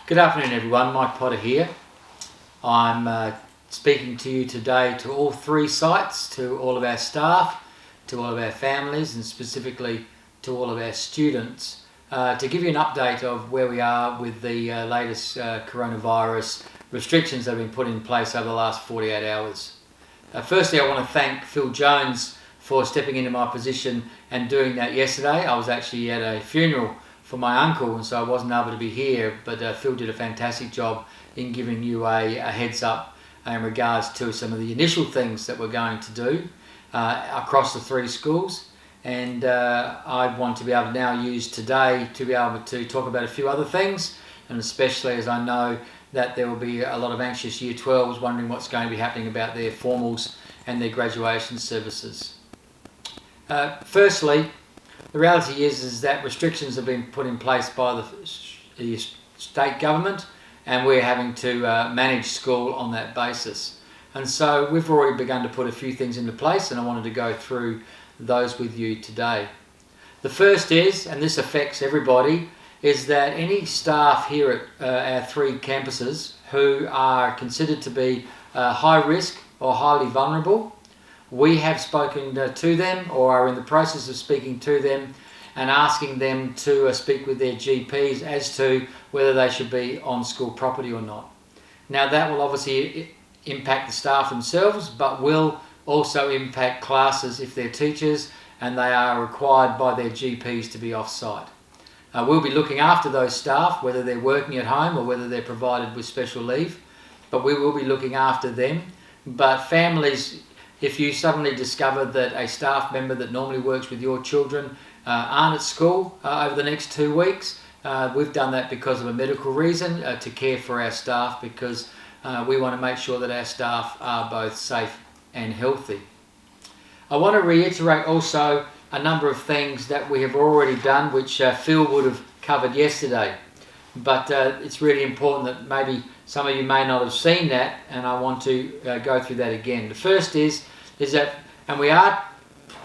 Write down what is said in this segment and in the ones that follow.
Good afternoon everyone, Mike Potter here. I'm speaking to you today to all three sites, to all of our staff, to all of our families and specifically to all of our students to give you an update of where we are with the latest coronavirus restrictions that have been put in place over the last 48 hours. Firstly, I want to thank Phil Jones for stepping into my position and doing that yesterday. I was actually at a funeral for my uncle, and so I wasn't able to be here, but Phil did a fantastic job in giving you a heads up in regards to some of the initial things that we're going to do across the three schools. And I want to be able to now use today to be able to talk about a few other things, and especially as I know that there will be a lot of anxious Year 12s wondering what's going to be happening about their formals and their graduation services. Firstly, the reality is that restrictions have been put in place by the state government, and we're having to manage school on that basis. And so we've already begun to put a few things into place, and I wanted to go through those with you today. The first is, and this affects everybody, is that any staff here at our three campuses who are considered to be high risk or highly vulnerable, we have spoken to them or are in the process of speaking to them and asking them to speak with their GPs as to whether they should be on school property or not. Now that will obviously impact the staff themselves, but will also impact classes if they're teachers and they are required by their GPs to be off-site. We'll be looking after those staff, whether they're working at home or whether they're provided with special leave, but we will be looking after them. But families, if you suddenly discover that a staff member that normally works with your children aren't at school over the next 2 weeks, we've done that because of a medical reason, to care for our staff, because we want to make sure that our staff are both safe and healthy. I want to reiterate also a number of things that we have already done, which Phil would have covered yesterday. But it's really important that maybe some of you may not have seen that, and I want to go through that again. The first is that, and we are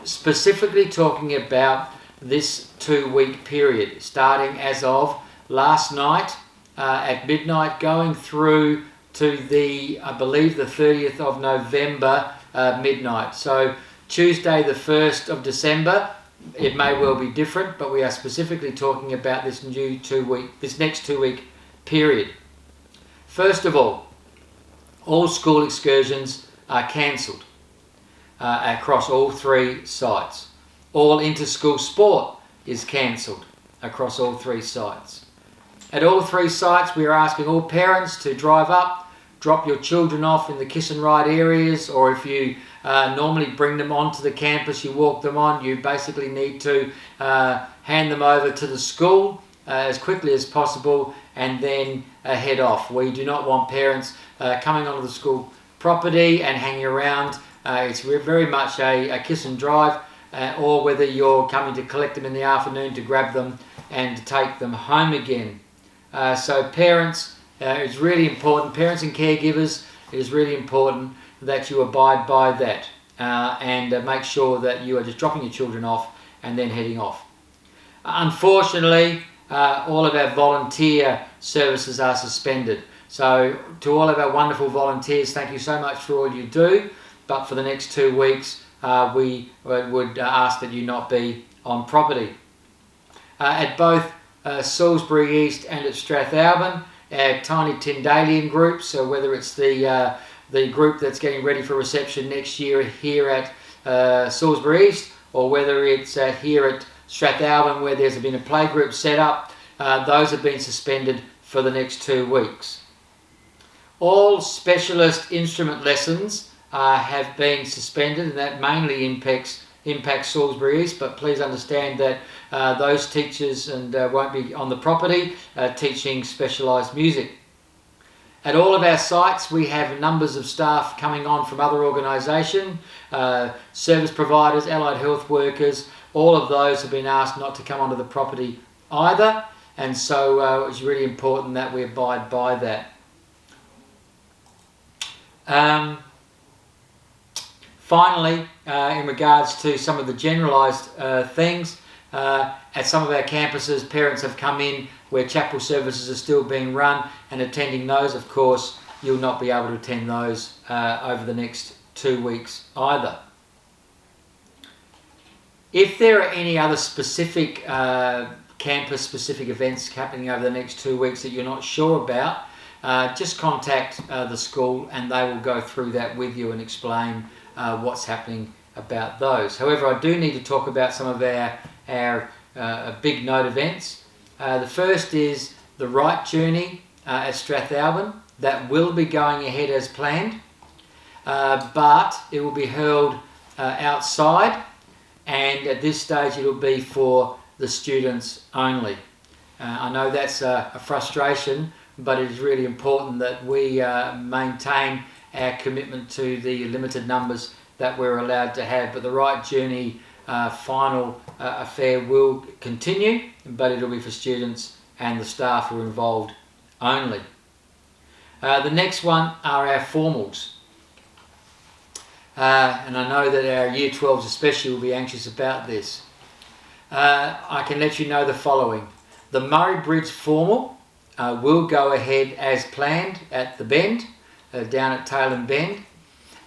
specifically talking about this 2-week period, starting as of last night at midnight, going through to the, I believe, the 30th of November midnight. So Tuesday the 1st of December, it may well be different, but we are specifically talking about this next 2-week period. First of all school excursions are cancelled across all three sites. All inter-school sport is cancelled across all three sites. At all three sites, we are asking all parents to drive up, drop your children off in the kiss and ride areas, or if you normally bring them onto the campus, you walk them on, you basically need to hand them over to the school as quickly as possible and then head off. We do not want parents coming onto the school property and hanging around. It's very much a kiss and drive, or whether you're coming to collect them in the afternoon to grab them and to take them home again. So parents, it's really important, parents and caregivers, it is really important that you abide by that and make sure that you are just dropping your children off and then heading off. Unfortunately, all of our volunteer services are suspended. So to all of our wonderful volunteers, thank you so much for all you do, but for the next 2 weeks, we would ask that you not be on property. At both Salisbury East and at Strathalbyn, our tiny Tyndalian groups, so whether it's the group that's getting ready for reception next year here at Salisbury East, or whether it's here at Strathalbyn where there's been a playgroup set up, those have been suspended for the next 2 weeks. All specialist instrument lessons have been suspended, and that mainly impacts Salisbury East, but please understand that those teachers won't be on the property teaching specialised music. At all of our sites, we have numbers of staff coming on from other organisations, service providers, allied health workers. All of those have been asked not to come onto the property either, and so it's really important that we abide by that. Finally, in regards to some of the generalised things, At some of our campuses, parents have come in where chapel services are still being run and attending those. Of course, you'll not be able to attend those over the next 2 weeks either. If there are any other specific campus-specific events happening over the next 2 weeks that you're not sure about, just contact the school and they will go through that with you and explain what's happening about those. However, I do need to talk about some of our big note events. The first is the Right Journey at Strathalbyn. That will be going ahead as planned, but it will be held outside, and at this stage it will be for the students only. I know that's a frustration, but it is really important that we maintain our commitment to the limited numbers that we're allowed to have. But the Right Journey final affair will continue, but it'll be for students and the staff who are involved only. The next one are our formals. And I know that our Year 12s especially will be anxious about this. I can let you know the following. The Murray Bridge formal will go ahead as planned at the Bend, down at Tailem Bend,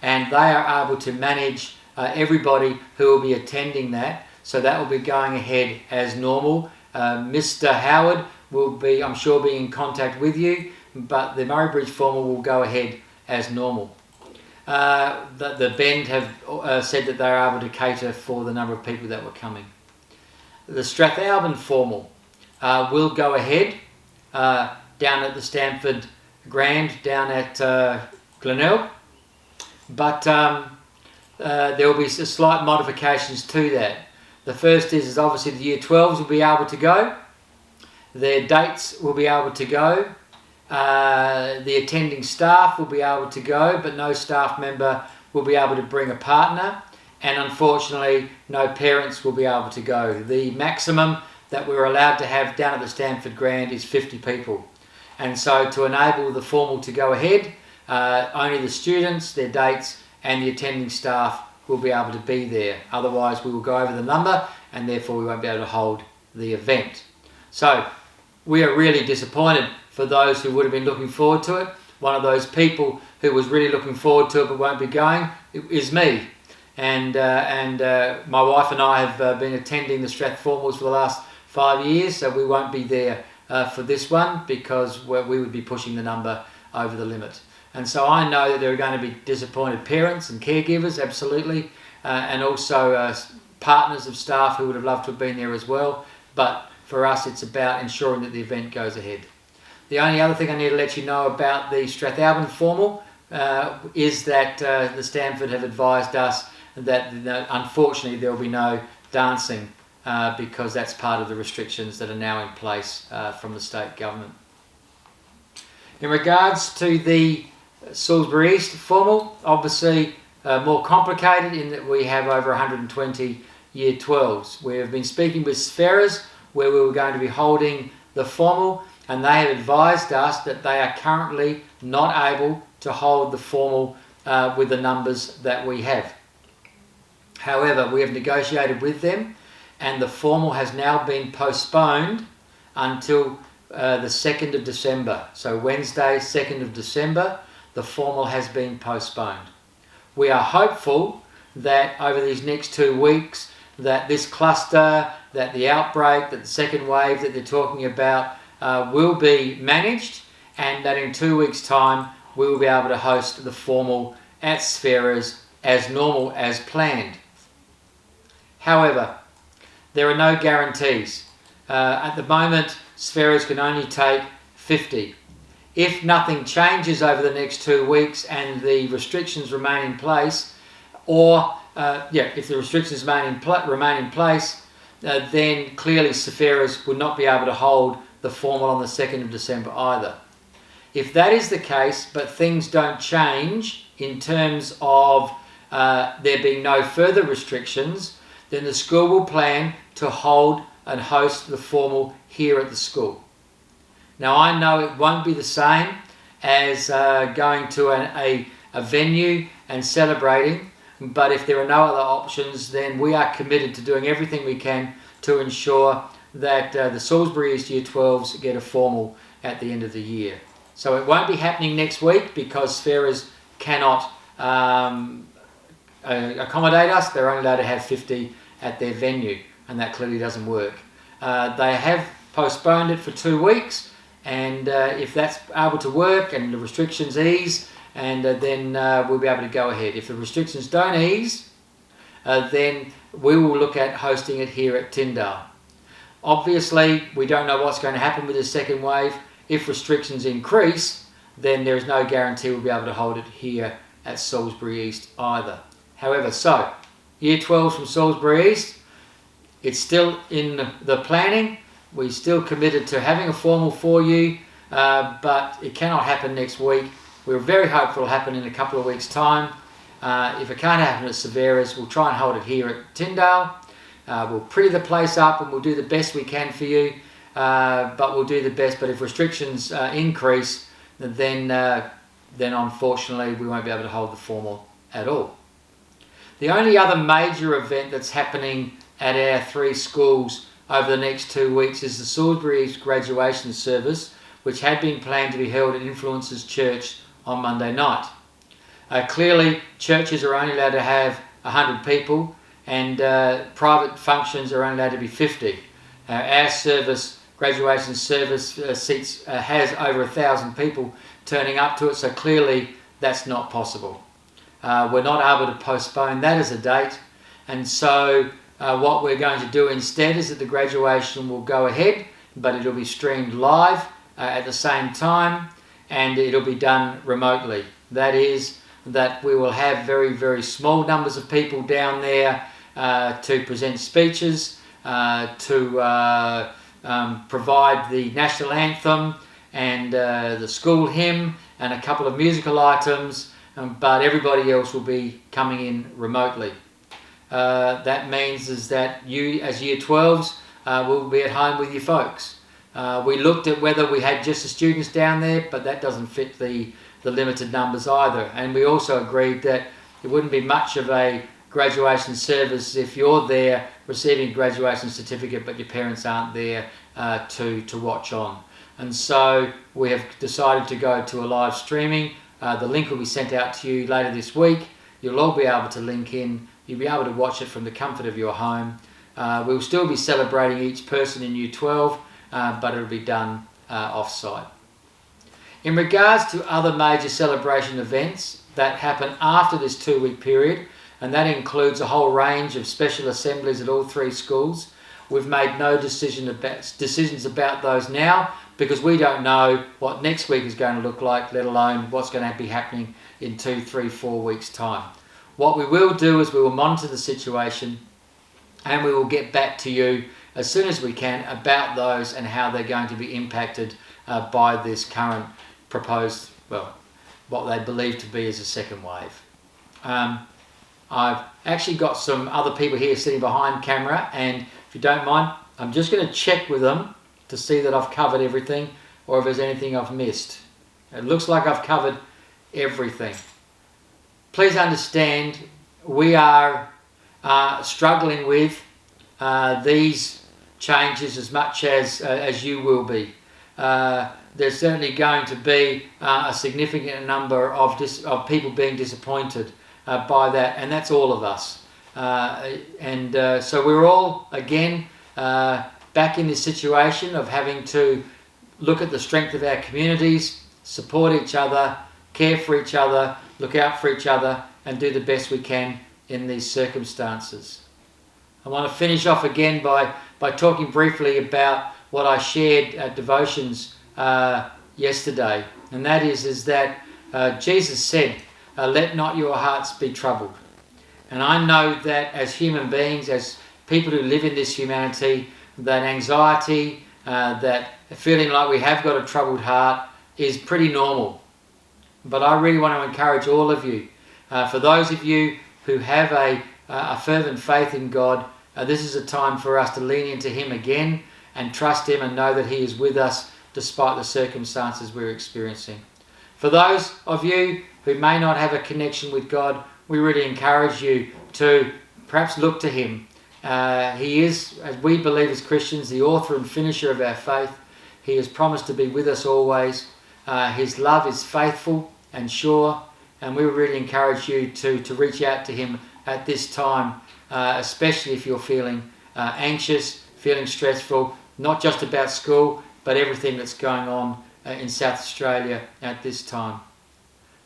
and they are able to manage everybody who will be attending that, so that will be going ahead as normal. Mr. Howard will be, I'm sure, be in contact with you, but the Murray Bridge formal will go ahead as normal. The Bend have said that they're able to cater for the number of people that were coming. The Strathalbyn formal will go ahead down at the Stamford Grand down at Glenelg, but there will be slight modifications to that. The first is obviously the Year 12s will be able to go. Their dates will be able to go. The attending staff will be able to go, but no staff member will be able to bring a partner, and unfortunately no parents will be able to go. The maximum that we're allowed to have down at the Stamford Grand is 50 people, and so to enable the formal to go ahead, only the students, their dates and the attending staff will be able to be there. Otherwise we will go over the number and therefore we won't be able to hold the event. So we are really disappointed for those who would have been looking forward to it. One of those people who was really looking forward to it but won't be going is me. And my wife and I have been attending the Strath Formals for the last 5 years, so we won't be there for this one because we would be pushing the number over the limit. And so I know that there are going to be disappointed parents and caregivers, absolutely, and also partners of staff who would have loved to have been there as well. But for us, it's about ensuring that the event goes ahead. The only other thing I need to let you know about the Strathalbyn formal is that the Stamford have advised us that unfortunately there will be no dancing because that's part of the restrictions that are now in place from the state government. In regards to the Salisbury East formal, obviously more complicated in that we have over 120 Year 12s. We have been speaking with Sferras where we were going to be holding the formal, and they have advised us that they are currently not able to hold the formal with the numbers that we have. However, we have negotiated with them and the formal has now been postponed until the 2nd of December. So Wednesday, 2nd of December, the formal has been postponed. We are hopeful that over these next 2 weeks that this cluster, that the outbreak, that the second wave that they're talking about will be managed, and that in 2 weeks' time we will be able to host the formal at Sferras as normal as planned. However, there are no guarantees. At the moment, Sferras can only take 50. If nothing changes over the next 2 weeks and the restrictions remain in place, or if the restrictions remain in place, then clearly Sferras would not be able to hold the formal on the 2nd of December either. If that is the case, but things don't change in terms of there being no further restrictions, then the school will plan to hold and host the formal here at the school. Now I know it won't be the same as going to a venue and celebrating, but if there are no other options, then we are committed to doing everything we can to ensure that the Salisbury East Year 12s get a formal at the end of the year. So it won't be happening next week because Farers cannot accommodate us. They're only allowed to have 50 at their venue, and that clearly doesn't work. They have postponed it for 2 weeks, and if that's able to work and the restrictions ease, and then we'll be able to go ahead. If the restrictions don't ease, then we will look at hosting it here at Tyndale. Obviously, we don't know what's going to happen with the second wave. If restrictions increase, then there is no guarantee we'll be able to hold it here at Salisbury East either. However, so Year 12s from Salisbury East, it's still in the planning. We're still committed to having a formal for you, but it cannot happen next week. We're very hopeful it'll happen in a couple of weeks' time. If it can't happen at Severus, we'll try and hold it here at Tyndale. We'll pretty the place up and we'll do the best we can for you, but we'll do the best. But if restrictions increase, then unfortunately we won't be able to hold the formal at all. The only other major event that's happening at our 3 schools over the next 2 weeks is the Salisbury East graduation service, which had been planned to be held at Influencers Church on Monday night. Clearly, churches are only allowed to have 100 people, and private functions are only allowed to be 50. Our service, graduation service, seats has over 1,000 people turning up to it, so clearly that's not possible. We're not able to postpone that as a date, and so what we're going to do instead is that the graduation will go ahead, but it'll be streamed live at the same time, and it'll be done remotely. That is, that we will have very, very small numbers of people down there to present speeches, to provide the national anthem and the school hymn and a couple of musical items, but everybody else will be coming in remotely. That means is that you, as Year 12s, will be at home with your folks. We looked at whether we had just the students down there, but that doesn't fit the limited numbers either. And we also agreed that it wouldn't be much of a graduation service if you're there receiving a graduation certificate but your parents aren't there to watch on. And so we have decided to go to a live streaming. The link will be sent out to you later this week. You'll all be able to link in. You'll be able to watch it from the comfort of your home. We'll still be celebrating each person in Year 12, but it'll be done off-site. In regards to other major celebration events that happen after this 2-week period, and that includes a whole range of special assemblies at all 3 schools, we've made no decisions about those now because we don't know what next week is going to look like, let alone what's going to be happening in 2, 3, 4 weeks' time. What we will do is we will monitor the situation and we will get back to you as soon as we can about those and how they're going to be impacted by this current proposed, well, what they believe to be as a second wave. I've actually got some other people here sitting behind camera, and if you don't mind, I'm just going to check with them to see that I've covered everything or if there's anything I've missed. It looks like I've covered everything. Please understand, we are struggling with these changes as much as you will be. There's certainly going to be a significant number of people being disappointed by that, and that's all of us. So we're all, again, back in this situation of having to look at the strength of our communities, support each other, care for each other, look out for each other, and do the best we can in these circumstances. I want to finish off again by talking briefly about what I shared at devotions yesterday, and that is that Jesus said, let not your hearts be troubled. And I know that as human beings, as people who live in this humanity, that anxiety, that feeling like we have got a troubled heart is pretty normal. But I really want to encourage all of you, for those of you who have a fervent faith in God, this is a time for us to lean into Him again and trust Him and know that He is with us despite the circumstances we're experiencing. For those of you who may not have a connection with God, we really encourage you to perhaps look to Him He is, as we believe as Christians, the author and finisher of our faith. He has promised to be with us always. His love is faithful and sure, and we really encourage you to reach out to him at this time, especially if you're feeling anxious, feeling stressful, not just about school, but everything that's going on in South Australia at this time.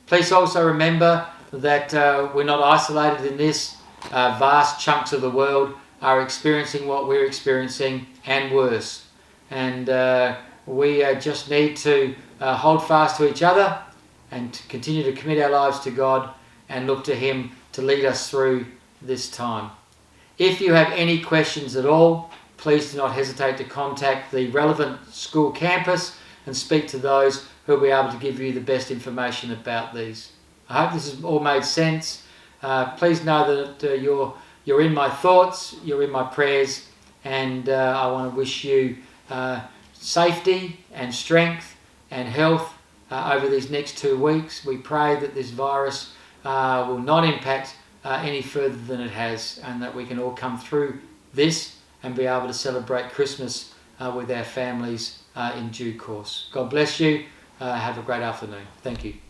Please also remember that we're not isolated in this. Vast chunks of the world are experiencing what we're experiencing and worse. And we just need to hold fast to each other and to continue to commit our lives to God and look to him to lead us through this time. If you have any questions at all, please do not hesitate to contact the relevant school campus and speak to those who will be able to give you the best information about these. I hope this has all made sense. Please know that you're in my thoughts, you're in my prayers, and I want to wish you safety and strength and health over these next 2 weeks. We pray that this virus will not impact any further than it has, and that we can all come through this and be able to celebrate Christmas with our families in due course. God bless you. Have a great afternoon. Thank you.